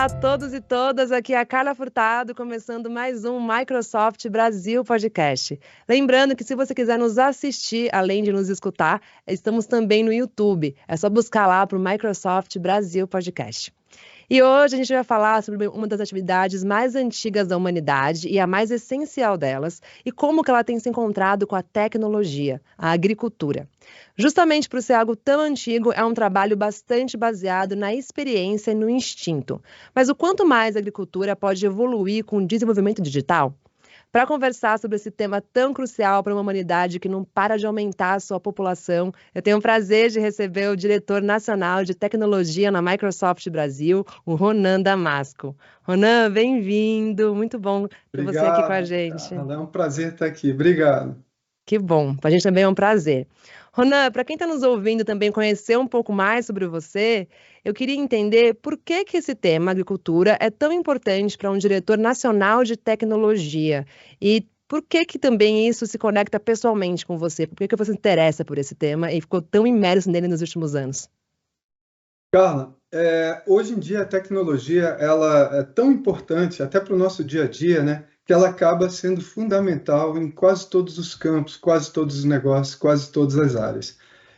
Olá a todos e todas, aqui é a Carla Furtado, começando mais um Microsoft Brasil Podcast. Lembrando que se você quiser nos assistir, além de nos escutar, estamos também no YouTube. É só buscar lá para o Microsoft Brasil Podcast. E hoje a gente vai falar sobre uma das atividades mais antigas da humanidade e a mais essencial delas, e como que ela tem se encontrado com a tecnologia, a agricultura. Justamente por ser algo tão antigo, é um trabalho bastante baseado na experiência e no instinto. Mas o quanto mais a agricultura pode evoluir com o desenvolvimento digital? Para conversar sobre esse tema tão crucial para uma humanidade que não para de aumentar a sua população, eu tenho o prazer de receber o diretor nacional de tecnologia na Microsoft Brasil, o Ronan Damasco. Ronan, bem-vindo, muito bom ter você aqui com a Obrigado, gente. Carla. É um prazer estar aqui. Obrigado. Que bom, para a gente também é um prazer. Ronan, para quem está nos ouvindo também conhecer um pouco mais sobre você, eu queria entender por que que esse tema, agricultura, é tão importante para um diretor nacional de tecnologia e por que que também isso se conecta pessoalmente com você? Por que que você se interessa por esse tema e ficou tão imerso nele nos últimos anos? Carla, hoje em dia a tecnologia ela é tão importante até para o nosso dia a dia, né, que ela acaba sendo fundamental em quase todos os campos, quase todos os negócios, quase todas as áreas.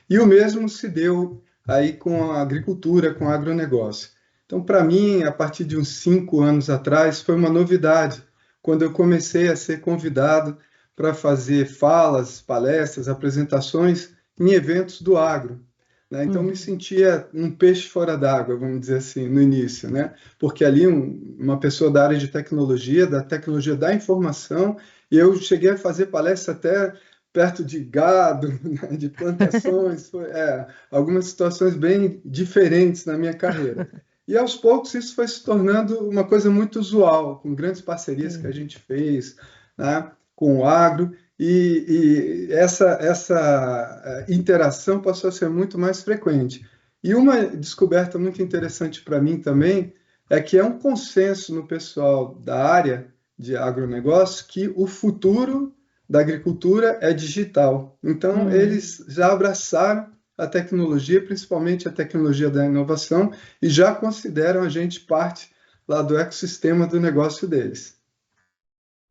E o mesmo se deu aí com a agricultura, com o agronegócio. Então, para mim, a partir de uns 5 anos atrás, foi uma novidade quando eu comecei a ser convidado para fazer falas, palestras, apresentações em eventos do agro, né? Então, me Uhum. sentia um peixe fora d'água, vamos dizer assim, no início, né? Porque ali uma pessoa da área de tecnologia, da tecnologia da informação, e eu cheguei a fazer palestra até perto de gado, né, de plantações, algumas situações bem diferentes na minha carreira. E aos poucos isso foi se tornando uma coisa muito usual, com grandes parcerias que a Sim. gente fez, né, com o agro, e essa interação passou a ser muito mais frequente. E uma descoberta muito interessante para mim também é que é um consenso no pessoal da área de agronegócio que o futuro da agricultura é digital. Então, Uhum. eles já abraçaram a tecnologia, principalmente a tecnologia da inovação, e já consideram a gente parte lá do ecossistema do negócio deles.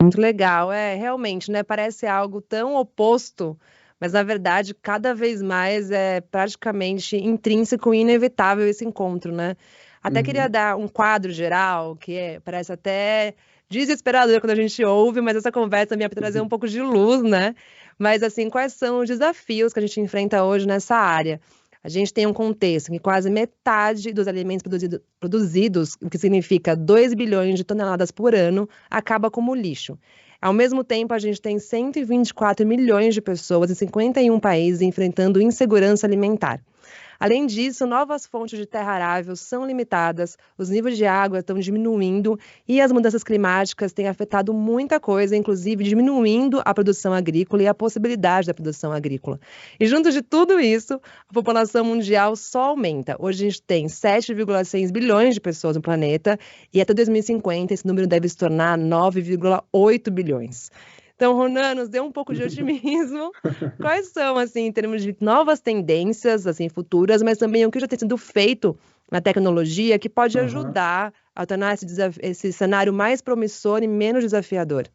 Muito legal, realmente, né? Parece algo tão oposto, mas na verdade, cada vez mais é praticamente intrínseco e inevitável esse encontro, né? Até queria Uhum. dar um quadro geral, parece até desesperador quando a gente ouve, mas essa conversa me para trazer um pouco de luz, né? Mas assim, quais são os desafios que a gente enfrenta hoje nessa área? A gente tem um contexto em que quase metade dos alimentos produzidos, o que significa 2 bilhões de toneladas por ano, acaba como lixo. Ao mesmo tempo, a gente tem 124 milhões de pessoas em 51 países enfrentando insegurança alimentar. Além disso, novas fontes de terra arável são limitadas, os níveis de água estão diminuindo e as mudanças climáticas têm afetado muita coisa, inclusive diminuindo a produção agrícola e a possibilidade da produção agrícola. E junto de tudo isso, a população mundial só aumenta. Hoje a gente tem 7,6 bilhões de pessoas no planeta e até 2050 esse número deve se tornar 9,8 bilhões. Então, Ronan, nos deu um pouco de otimismo. Quais são, assim, em termos de novas tendências, assim, futuras, mas também o que já tem sido feito na tecnologia que pode Aham. ajudar a tornar esse cenário mais promissor e menos desafiador?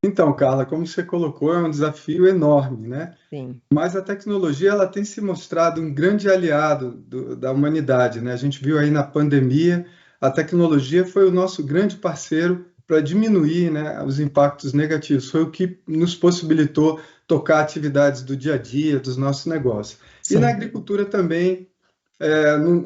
Então, Carla, como você colocou, é um desafio enorme, né? Sim. Mas a tecnologia ela tem se mostrado um grande aliado da humanidade, né? A gente viu aí na pandemia, a tecnologia foi o nosso grande parceiro para diminuir, né, os impactos negativos. Foi o que nos possibilitou tocar atividades do dia a dia, dos nossos negócios. E na Sim. agricultura também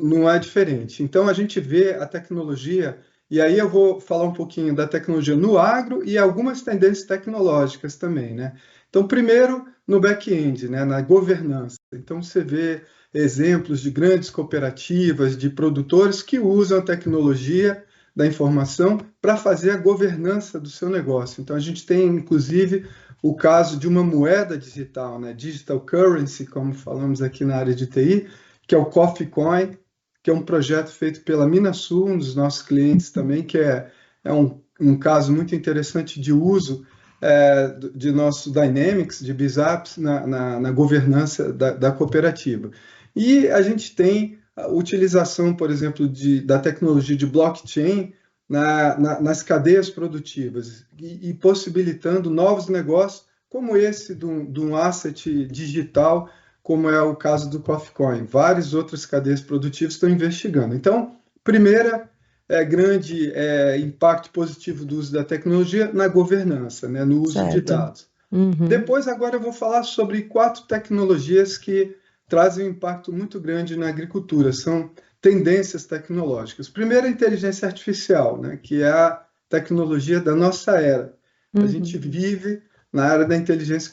não é diferente. Então, a gente vê a tecnologia, e aí eu vou falar um pouquinho da tecnologia no agro e algumas tendências tecnológicas também, né? Então, primeiro, no back-end, né, na governança. Então, você vê exemplos de grandes cooperativas, de produtores que usam a tecnologia da informação para fazer a governança do seu negócio. Então, a gente tem, inclusive, o caso de uma moeda digital, né, digital currency, como falamos aqui na área de TI, que é o Coffee Coin, que é um projeto feito pela Minasul, um dos nossos clientes também, que é um caso muito interessante de uso de nosso Dynamics, de BizApps, na governança da cooperativa. E a gente tem a utilização, por exemplo, da tecnologia de blockchain nas cadeias produtivas e possibilitando novos negócios, como esse de um asset digital, como é o caso do Coffee Coin. Várias outras cadeias produtivas estão investigando. Então, primeira grande impacto positivo do uso da tecnologia na governança, né, no uso de Certo. dados. Uhum. Depois, agora eu vou falar sobre 4 tecnologias que trazem um impacto muito grande na agricultura. São tendências tecnológicas. Primeiro, a inteligência artificial, né, que é a tecnologia da nossa era. A gente vive na era da inteligência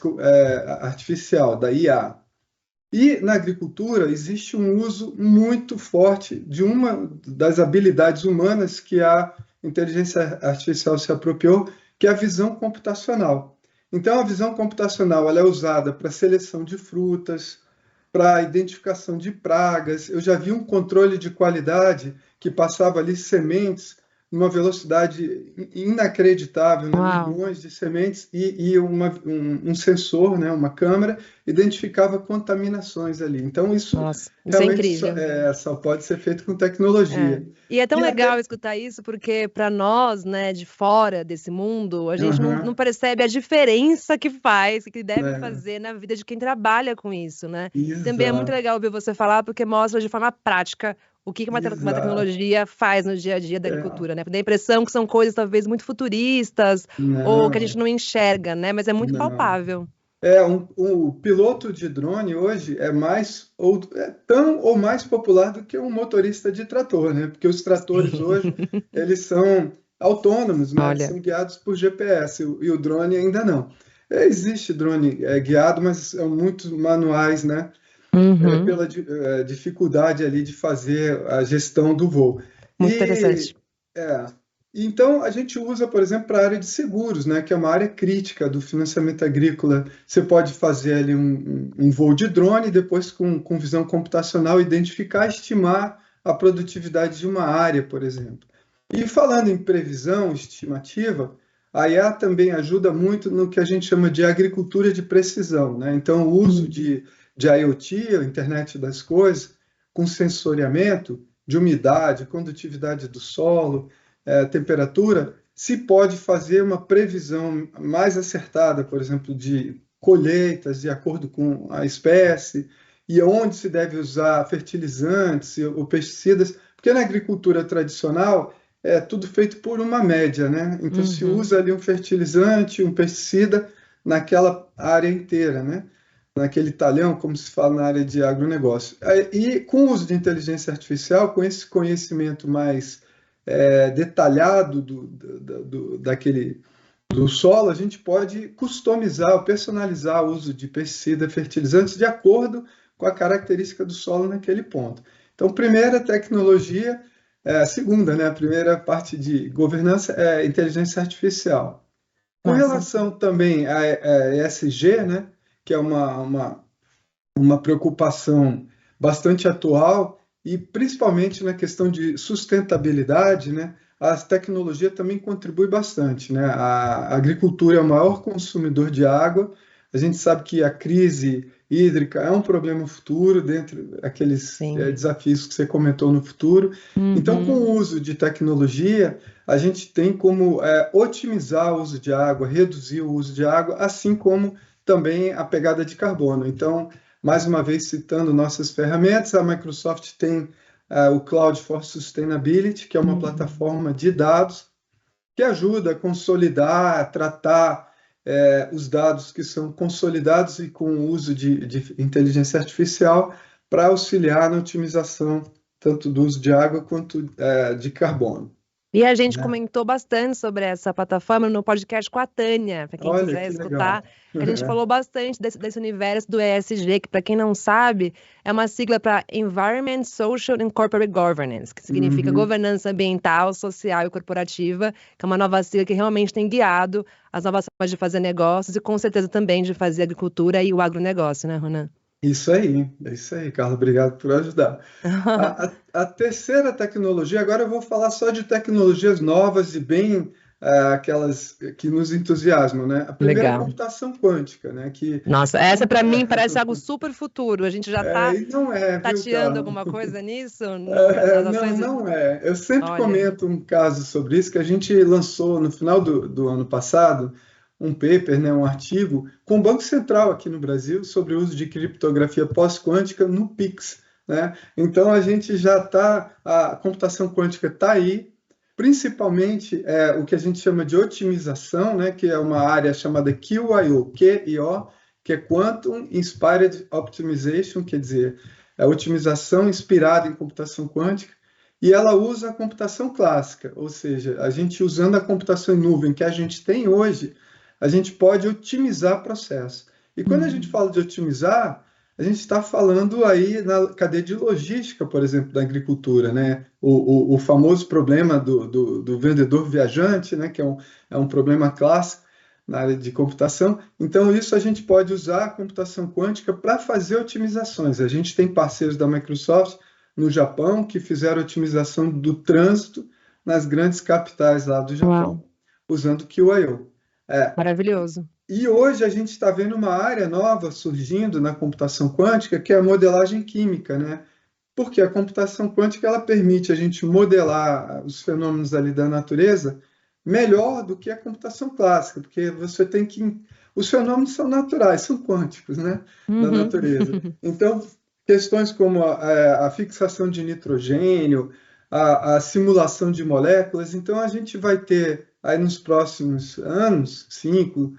artificial, da IA. E na agricultura existe um uso muito forte de uma das habilidades humanas que a inteligência artificial se apropriou, que é a visão computacional. Então, a visão computacional ela é usada para seleção de frutas, para identificação de pragas. Eu já vi um controle de qualidade que passava ali sementes numa velocidade inacreditável, né? Milhões de sementes e um sensor, né? Uma câmera, identificava contaminações ali. Então, isso realmente só pode ser feito com tecnologia. E é tão legal escutar isso, porque para nós, né, de fora desse mundo, a gente não percebe a diferença que faz, que deve fazer na vida de quem trabalha com isso, né? Exato. Também é muito legal ouvir você falar, porque mostra de forma prática o que uma tecnologia faz no dia a dia da agricultura, né? Dá a impressão que são coisas talvez muito futuristas ou que a gente não enxerga, né? Mas é muito palpável. O piloto de drone hoje é tão ou mais popular do que um motorista de trator, né? Porque os tratores hoje, eles são autônomos, né? Eles são guiados por GPS e o drone ainda não. Existe drone guiado, mas são muito manuais, né? Pela dificuldade ali de fazer a gestão do voo. Muito interessante. Então, a gente usa, por exemplo, para a área de seguros, né, que é uma área crítica do financiamento agrícola. Você pode fazer ali um voo de drone e depois, com visão computacional, identificar, estimar a produtividade de uma área, por exemplo. E falando em previsão estimativa, a IA também ajuda muito no que a gente chama de agricultura de precisão, né? Então, o uso de IoT, a internet das coisas, com sensoriamento de umidade, condutividade do solo, temperatura, se pode fazer uma previsão mais acertada, por exemplo, de colheitas de acordo com a espécie e onde se deve usar fertilizantes ou pesticidas, porque na agricultura tradicional é tudo feito por uma média, né? Então se usa ali um fertilizante, um pesticida naquela área inteira, né? Naquele talhão, como se fala na área de agronegócio. E com o uso de inteligência artificial, com esse conhecimento mais detalhado do solo, a gente pode customizar, personalizar o uso de pesticida, fertilizantes de acordo com a característica do solo naquele ponto. Então, primeira tecnologia, segunda, né? A primeira parte de governança é inteligência artificial. Com relação também a ESG, né? Que é uma preocupação bastante atual, e principalmente na questão de sustentabilidade, né, a tecnologia também contribui bastante, né? A agricultura é o maior consumidor de água. A gente sabe que a crise hídrica é um problema futuro, dentre aqueles desafios que você comentou no futuro. Então, com o uso de tecnologia, a gente tem como otimizar o uso de água, reduzir o uso de água, assim como também a pegada de carbono. Então, mais uma vez, citando nossas ferramentas, a Microsoft tem o Cloud for Sustainability, que é uma plataforma de dados que ajuda a consolidar, tratar os dados que são consolidados e com o uso de inteligência artificial para auxiliar na otimização tanto do uso de água quanto de carbono. E a gente comentou bastante sobre essa plataforma no podcast com a Tânia, para quem quiser escutar. A gente falou bastante desse universo do ESG, que, para quem não sabe, é uma sigla para Environment, Social and Corporate Governance, que significa governança ambiental, social e corporativa, que é uma nova sigla que realmente tem guiado as novas formas de fazer negócios e, com certeza, também de fazer agricultura e o agronegócio, né, Ronan? É isso aí, Carla, obrigado por ajudar. A terceira tecnologia, agora eu vou falar só de tecnologias novas e bem aquelas que nos entusiasmam, né? A primeira é a Legal. computação quântica, né? Que Nossa, essa para mim parece algo super futuro. A gente já está e não é, viu, tateando Carla? alguma coisa nisso nas Não, ações. não é. Eu sempre Olha, comento um caso sobre isso que a gente lançou no final do ano passado, um paper, né, um artigo, com o Banco Central aqui no Brasil sobre o uso de criptografia pós-quântica no Pix, né? Então a gente já está, a computação quântica está aí, principalmente o que a gente chama de otimização, né, que é uma área chamada QIO, QIO, que é Quantum Inspired Optimization, quer dizer, a otimização inspirada em computação quântica, e ela usa a computação clássica, ou seja, a gente usando a computação em nuvem que a gente tem hoje, a gente pode otimizar processo. E quando a gente fala de otimizar, a gente está falando aí na cadeia de logística, por exemplo, da agricultura, né? O famoso problema do vendedor viajante, né? Que é um problema clássico na área de computação. Então, isso a gente pode usar a computação quântica para fazer otimizações. A gente tem parceiros da Microsoft no Japão que fizeram otimização do trânsito nas grandes capitais lá do uau, Japão, usando QIO. maravilhoso. E hoje a gente está vendo uma área nova surgindo na computação quântica, que é a modelagem química, né? Porque a computação quântica ela permite a gente modelar os fenômenos ali da natureza melhor do que a computação clássica, porque você tem que. Os fenômenos são naturais, são quânticos, né? Da Uhum. natureza. Então, questões como a fixação de nitrogênio, a simulação de moléculas, então a gente vai ter aí nos próximos anos, 5,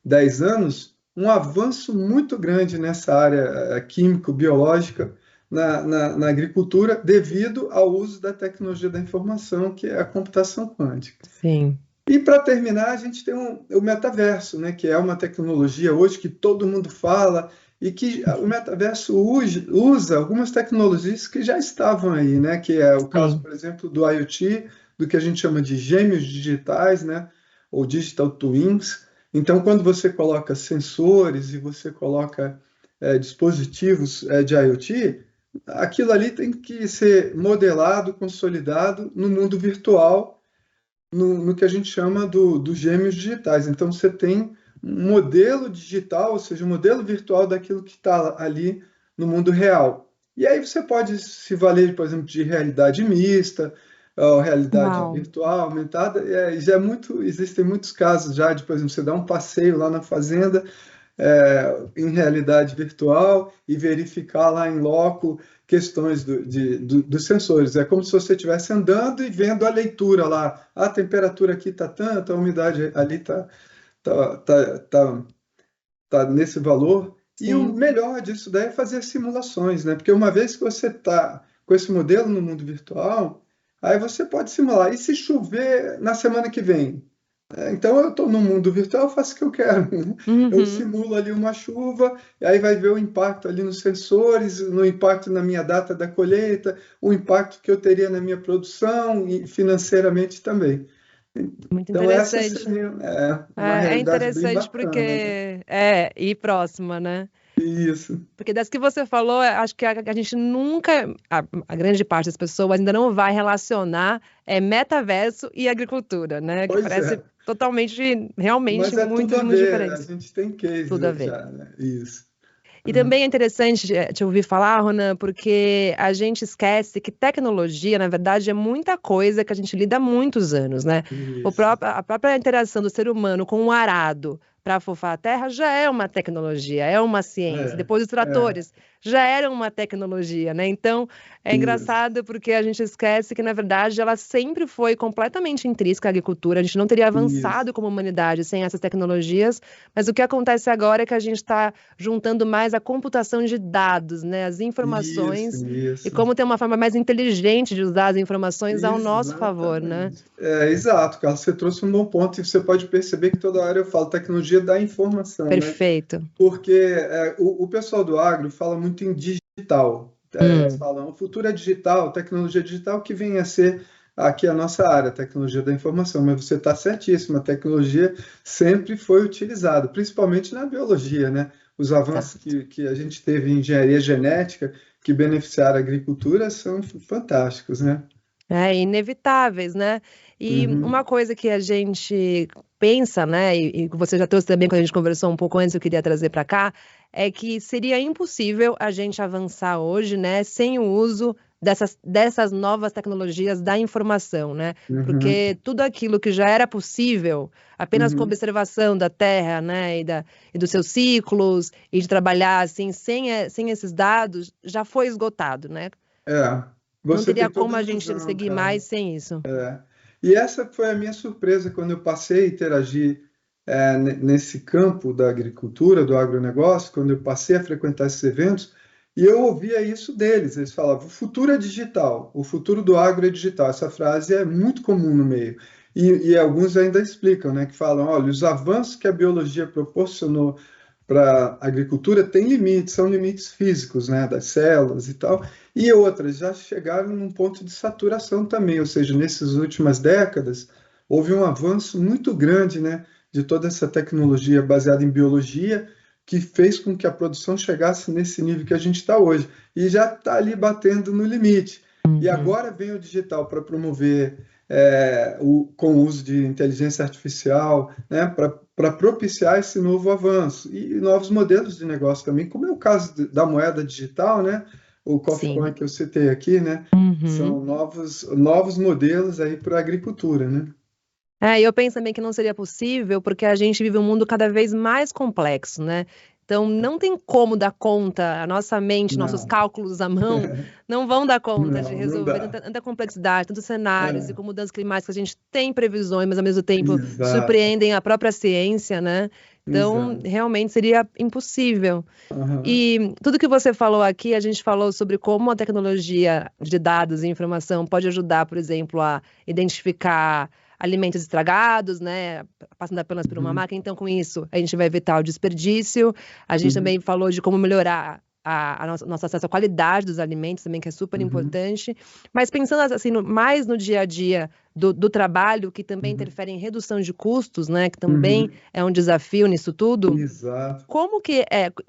10 anos, um avanço muito grande nessa área químico-biológica na agricultura devido ao uso da tecnologia da informação, que é a computação quântica. Sim. E para terminar, a gente tem o metaverso, né, que é uma tecnologia hoje que todo mundo fala e que o metaverso usa algumas tecnologias que já estavam aí, né, que é o caso, Sim. por exemplo, do IoT, do que a gente chama de gêmeos digitais, né, ou digital twins. Então, quando você coloca sensores e você coloca dispositivos de IoT, aquilo ali tem que ser modelado, consolidado no mundo virtual no que a gente chama dos gêmeos digitais. Então, você tem um modelo digital, ou seja, um modelo virtual daquilo que está ali no mundo real. E aí você pode se valer, por exemplo, de realidade mista, ou realidade Uau. virtual aumentada. Existem muitos casos já de, por exemplo, você dar um passeio lá na fazenda em realidade virtual e verificar lá em loco questões dos sensores. É como se você estivesse andando e vendo a leitura lá. A temperatura aqui está tanta, a umidade ali está nesse valor. E o Sim. melhor disso daí é fazer simulações, né? Porque uma vez que você está com esse modelo no mundo virtual, aí você pode simular. E se chover na semana que vem? Então eu estou no mundo virtual, eu faço o que eu quero, né? Eu Uhum. simulo ali uma chuva, e aí vai ver o impacto ali nos sensores, no impacto na minha data da colheita, o impacto que eu teria na minha produção e financeiramente também. Muito Então essa interessante. seria uma É realidade bem interessante bacana, né? porque e próxima, né? Isso, Porque das que você falou, acho que a gente nunca, a grande parte das pessoas ainda não vai relacionar metaverso e agricultura, né? Que pois parece é. totalmente, realmente Mas é tudo a muito ver, a diferentes. gente tem Tudo a case ver. já, né? Isso. E também é interessante te ouvir falar, Ronan, porque a gente esquece que tecnologia, na verdade, é muita coisa que a gente lida há muitos anos, né? Isso. A própria interação do ser humano com o arado para afofar a terra já é uma tecnologia, é uma ciência. É, Depois os é, tratores já eram uma tecnologia, né? Então é isso. engraçado porque a gente esquece que, na verdade, ela sempre foi completamente intrínseca à agricultura. A gente não teria Isso. avançado como humanidade sem essas tecnologias, mas o que acontece agora é que a gente está juntando mais a computação de dados, né, as Isso, informações, e isso. como ter uma forma mais inteligente de usar as informações ao nosso favor, né? Exatamente. Exato, Carlos, você trouxe um bom ponto e você pode perceber que toda hora eu falo tecnologia da informação, né? Perfeito. Porque o pessoal do agro fala muito em digital. Eles Hum, falam, o futuro é digital, tecnologia digital que vem a ser aqui a nossa área, tecnologia da informação. Mas você está certíssimo, a tecnologia sempre foi utilizada, principalmente na biologia, né? Os avanços exato. que a gente teve em engenharia genética que beneficiaram a agricultura são fantásticos, né? Inevitáveis, né? E Uhum. uma coisa que a gente pensa, né, e que você já trouxe também quando a gente conversou um pouco antes, eu queria trazer para cá, é que seria impossível a gente avançar hoje, né, sem o uso dessas novas tecnologias da informação, né? Uhum. Porque tudo aquilo que já era possível apenas com Uhum. observação da Terra, né, e dos seus ciclos, e de trabalhar assim, sem esses dados, já foi esgotado, né? É, Não você teria tem como toda a a gente razão, seguir cara. mais sem isso. E essa foi a minha surpresa quando eu passei a interagir nesse campo da agricultura, do agronegócio, quando eu passei a frequentar esses eventos, e eu ouvia isso deles. Eles falavam: o futuro é digital, o futuro do agro é digital. Essa frase é muito comum no meio. E alguns ainda explicam, né, que falam: olha, os avanços que a biologia proporcionou para a agricultura têm limites, são limites físicos, né, das células e tal, e outras já chegaram num ponto de saturação também, ou seja, nessas últimas décadas houve um avanço muito grande, né, de toda essa tecnologia baseada em biologia que fez com que a produção chegasse nesse nível que a gente está hoje e já está ali batendo no limite. E Uhum. agora vem o digital para promover com o uso de inteligência artificial, né, para propiciar esse novo avanço e novos modelos de negócio também, como é o caso da moeda digital, né, o Coffee Sim. Coin que eu citei aqui, né, Uhum. são novos modelos aí para a agricultura, né? E eu penso também que não seria possível porque a gente vive um mundo cada vez mais complexo, né? Então, não tem como dar conta, a nossa mente, nossos Não, cálculos à mão, não vão dar conta de não resolver dá. tanta complexidade, tantos cenários, e É, com mudanças climáticas a gente tem previsões, mas ao mesmo tempo exato, surpreendem a própria ciência, né? Então, exato. realmente seria impossível. Aham. E tudo que você falou aqui, a gente falou sobre como a tecnologia de dados e informação pode ajudar, por exemplo, a identificar alimentos estragados, né, passando apenas por uma Uhum. máquina. Então, com isso, a gente vai evitar o desperdício. A gente Uhum. também falou de como melhorar nosso acesso à qualidade dos alimentos também, que é super Uhum. importante. Mas pensando assim, mais no dia a dia do trabalho, que também Uhum. interfere em redução de custos, né, que também Uhum. é um desafio nisso tudo. Exato.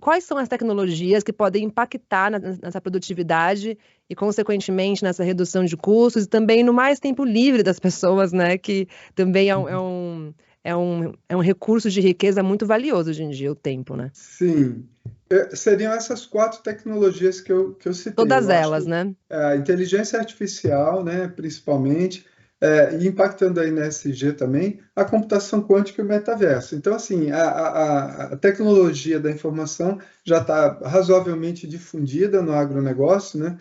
Quais são as tecnologias que podem impactar nessa produtividade e, consequentemente, nessa redução de custos e também no mais tempo livre das pessoas, né? Que também é um recurso de riqueza muito valioso hoje em dia, o tempo, né? Sim. Seriam essas quatro tecnologias que eu citei. Todas Eu acho elas, que né? a inteligência artificial, né, principalmente, e impactando aí na SG também, a computação quântica e o metaverso. Então, assim, a tecnologia da informação já está razoavelmente difundida no agronegócio, né?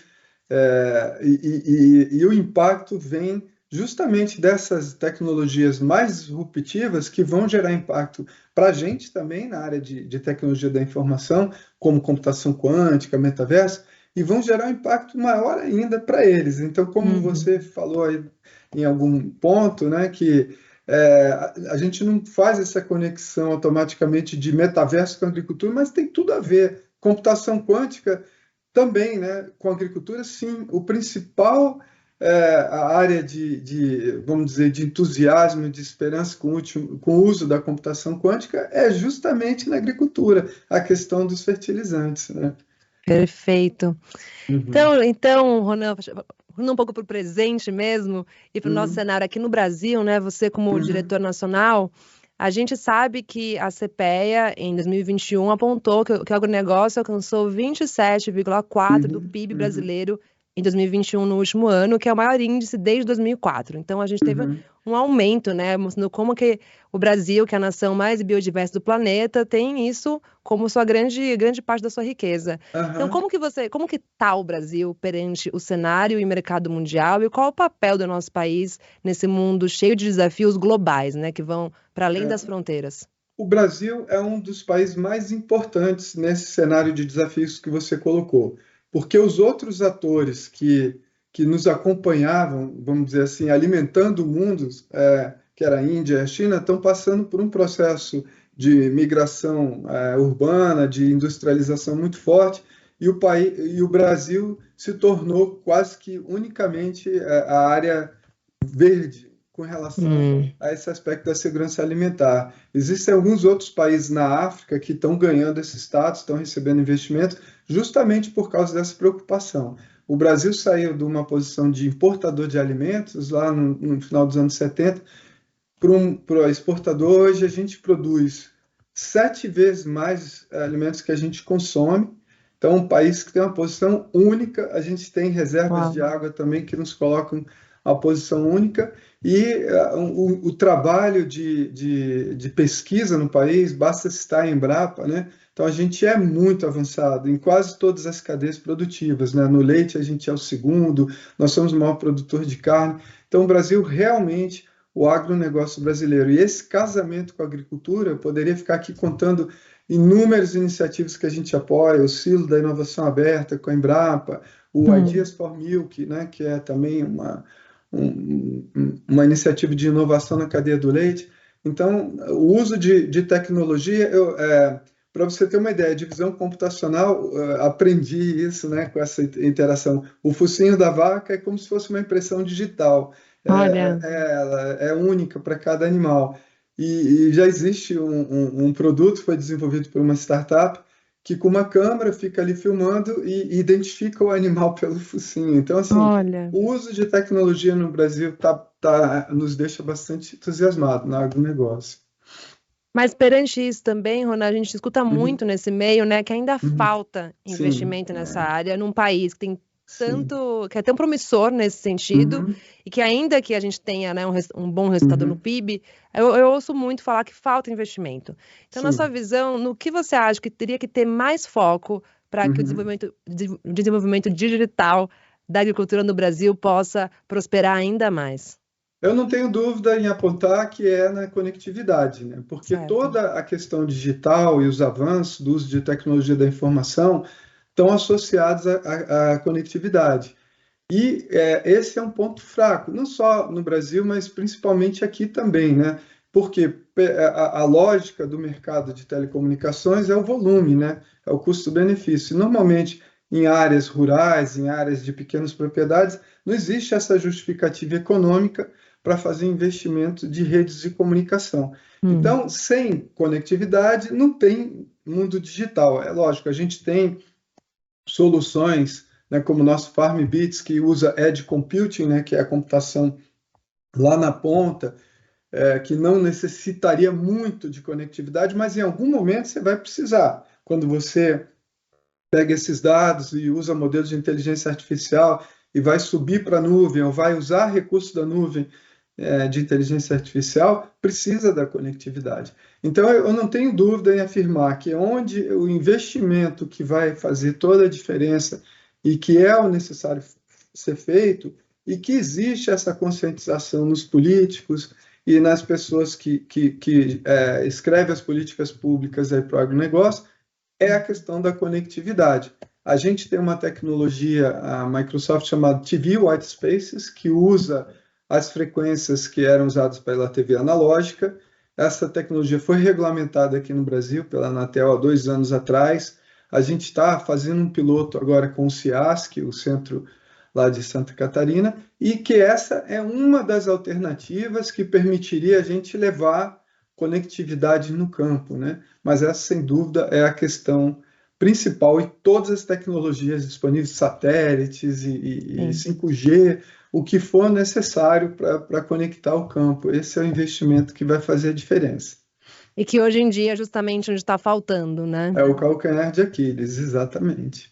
E o impacto vem justamente dessas tecnologias mais disruptivas que vão gerar impacto para a gente também na área de tecnologia da informação, como computação quântica, metaverso, e vão gerar um impacto maior ainda para eles. Então, como Uhum. você falou aí em algum ponto, né, que a gente não faz essa conexão automaticamente de metaverso com agricultura, mas tem tudo a ver. Computação quântica também, né, com a agricultura, sim, o principal, a área vamos dizer, de entusiasmo, de esperança com o uso da computação quântica é justamente na agricultura, a questão dos fertilizantes, né? Perfeito. Uhum, Então, Ronan, indo um pouco para o presente mesmo e para o nosso uhum, cenário aqui no Brasil, né? Você como uhum, diretor nacional, a gente sabe que a CPEA, em 2021, apontou que o agronegócio alcançou 27,4% do uhum, PIB uhum, brasileiro em 2021, no último ano, que é o maior índice desde 2004. Então, a gente teve uhum. um aumento, né? Mostrando como que o Brasil, que é a nação mais biodiversa do planeta, tem isso como sua grande parte da sua riqueza. Então, Aham. como que está o Brasil perante o cenário e mercado mundial e qual o papel do nosso país nesse mundo cheio de desafios globais, né, que vão para além das É, fronteiras? o Brasil é um dos países mais importantes nesse cenário de desafios que você colocou, porque os outros atores que nos acompanhavam, vamos dizer assim, alimentando o mundo, que era a Índia e a China, estão passando por um processo de migração urbana, de industrialização muito forte, e o Brasil se tornou quase que unicamente a área verde com relação Hum, a esse aspecto da segurança alimentar. Existem alguns outros países na África que estão ganhando esse status, estão recebendo investimentos, justamente por causa dessa preocupação. O Brasil saiu de uma posição de importador de alimentos lá no final dos anos 70 para exportador. Hoje a gente produz 7 vezes mais alimentos que a gente consome. Então, um país que tem uma posição única, a gente tem reservas de uau. água também que nos colocam uma posição única, e o trabalho de pesquisa no país, basta citar a Embrapa, né? Então, a gente é muito avançado em quase todas as cadeias produtivas, né? No leite, a gente é o segundo, nós somos o maior produtor de carne. Então, o Brasil realmente, o agronegócio brasileiro, e esse casamento com a agricultura, eu poderia ficar aqui contando inúmeras iniciativas que a gente apoia, o Silo da Inovação Aberta com a Embrapa, o Hum. Ideas for Milk, né, que é também uma iniciativa de inovação na cadeia do leite. Então, o uso de tecnologia, para você ter uma ideia, de visão computacional, aprendi isso, né, com essa interação. O focinho da vaca é como se fosse uma impressão digital, Olha, ela é única para cada animal. E já existe um produto, foi desenvolvido por uma startup, que com uma câmera fica ali filmando e identifica o animal pelo focinho. Então, assim, olha. o uso de tecnologia no Brasil nos deixa bastante entusiasmados no agronegócio. Mas perante isso também, Rona, a gente escuta Uhum, muito nesse meio, né, que ainda uhum. falta Sim, investimento nessa área, num país que tem sim. tanto, que é tão promissor nesse sentido, Uhum, e que ainda que a gente tenha, né, um bom resultado no uhum, PIB, eu ouço muito falar que falta investimento. Então, na sua sim. visão, no que você acha que teria que ter mais foco para que Uhum. o desenvolvimento digital da agricultura no Brasil possa prosperar ainda mais? Eu não tenho dúvida em apontar que é na conectividade, né? Porque Certo. toda a questão digital e os avanços do uso de tecnologia da informação estão associados à conectividade. E esse é um ponto fraco, não só no Brasil, mas principalmente aqui também, né? Porque a lógica do mercado de telecomunicações é o volume, né? É o custo-benefício. Normalmente, em áreas rurais, em áreas de pequenas propriedades, não existe essa justificativa econômica para fazer investimento de redes de comunicação. Hum, Então, sem conectividade, não tem mundo digital. É lógico, a gente tem soluções, né, como o nosso FarmBeats, que usa Edge Computing, né, que é a computação lá na ponta, que não necessitaria muito de conectividade, mas em algum momento você vai precisar. Quando você pega esses dados e usa modelos de inteligência artificial e vai subir para a nuvem ou vai usar recursos da nuvem de inteligência artificial, precisa da conectividade. Então, eu não tenho dúvida em afirmar que onde o investimento que vai fazer toda a diferença e que é o necessário ser feito, e que existe essa conscientização nos políticos e nas pessoas que escrevem as políticas públicas para o agronegócio, é a questão da conectividade. A gente tem uma tecnologia, a Microsoft, chamada TV White Spaces, que usa as frequências que eram usadas pela TV analógica. Essa tecnologia foi regulamentada aqui no Brasil pela Anatel há 2 anos atrás. A gente está fazendo um piloto agora com o CIASC, o centro lá de Santa Catarina, e que essa é uma das alternativas que permitiria a gente levar conectividade no campo, né? Mas essa, sem dúvida, é a questão principal, e todas as tecnologias disponíveis, satélites e sim. 5G, o que for necessário para conectar o campo. Esse é o investimento que vai fazer a diferença. E que hoje em dia é justamente onde está faltando, né? É o calcanhar de Aquiles, exatamente.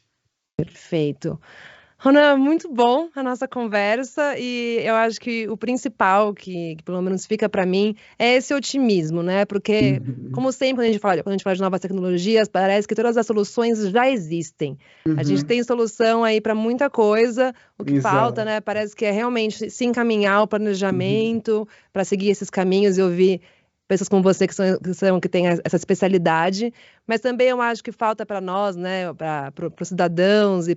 Perfeito. Rona, muito bom a nossa conversa e eu acho que o principal que pelo menos fica para mim é esse otimismo, né? Porque, Uhum, como sempre, quando a gente fala de novas tecnologias, parece que todas as soluções já existem. A gente uhum, tem solução aí para muita coisa, o que falta, exato. né? Parece que é realmente se encaminhar o Uhum, planejamento para seguir esses caminhos e ouvir pessoas como você que têm essa especialidade, mas também eu acho que falta para nós, né, para os cidadãos e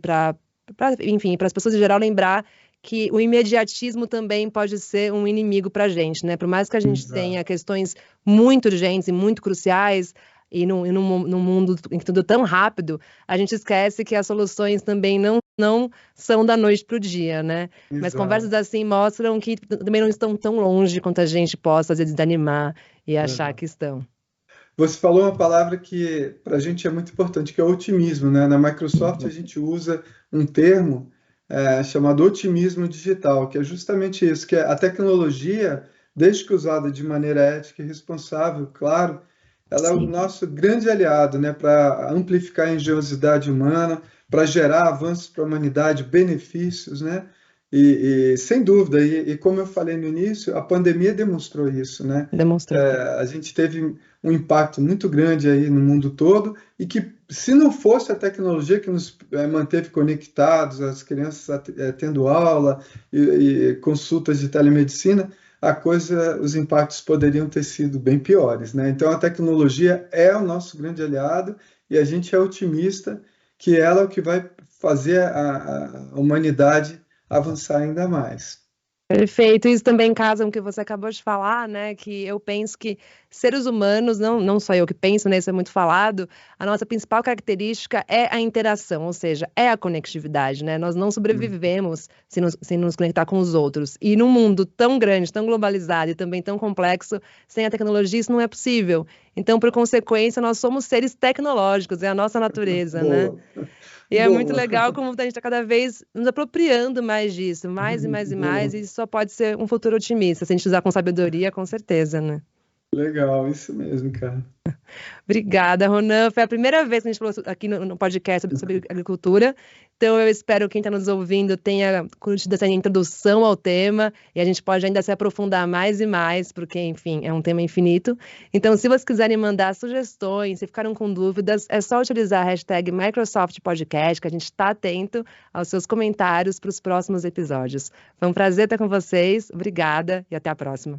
enfim, para as pessoas em geral lembrar que o imediatismo também pode ser um inimigo para a gente, né? Por mais que a gente tenha exato. questões muito urgentes e muito cruciais, e num mundo em que tudo é tão rápido, a gente esquece que as soluções também não não são da noite para o dia, né? Mas conversas Exato. assim mostram que também não estão tão longe quanto a gente possa, às vezes, desanimar e achar Aham. que estão. Você falou uma palavra que para a gente é muito importante, que é o otimismo, né? Na Microsoft a gente usa um termo chamado otimismo digital, que é justamente isso, que é a tecnologia, desde que usada de maneira ética e responsável, claro, ela é o Sim. nosso grande aliado, né? Para amplificar a engenhosidade humana, para gerar avanços para a humanidade, benefícios, né? Sem dúvida, e como eu falei no início, a pandemia demonstrou isso, né? Demonstrou. A gente teve um impacto muito grande aí no mundo todo e que, se não fosse a tecnologia que nos manteve conectados, as crianças tendo aula e consultas de telemedicina, os impactos poderiam ter sido bem piores, né? Então, a tecnologia é o nosso grande aliado e a gente é otimista que ela é o que vai fazer a humanidade avançar ainda mais. Perfeito. Isso também casa com o que você acabou de falar, né? Que eu penso que seres humanos, não só eu que penso, né? Isso é muito falado, a nossa principal característica é a interação, ou seja, é a conectividade, né? Nós não Hum. sobrevivemos sem nos conectar com os outros. E num mundo tão grande, tão globalizado e também tão complexo, sem a tecnologia isso não é possível. Então, por consequência, nós somos seres tecnológicos, é a nossa natureza, né? Boa, E é muito boa. legal como a gente está cada vez nos apropriando mais disso, mais e mais e mais, Boa. e isso só pode ser um futuro otimista, se a gente usar com sabedoria, com certeza, né? Legal, isso mesmo, cara. Obrigada, Ronan. Foi a primeira vez que a gente falou aqui no podcast sobre agricultura. Então, eu espero que quem está nos ouvindo tenha curtido essa introdução ao tema e a gente pode ainda se aprofundar mais e mais, porque, enfim, é um tema infinito. Então, se vocês quiserem mandar sugestões, se ficaram com dúvidas, é só utilizar a hashtag Microsoft Podcast, que a gente está atento aos seus comentários para os próximos episódios. Foi um prazer estar com vocês. Obrigada e até a próxima.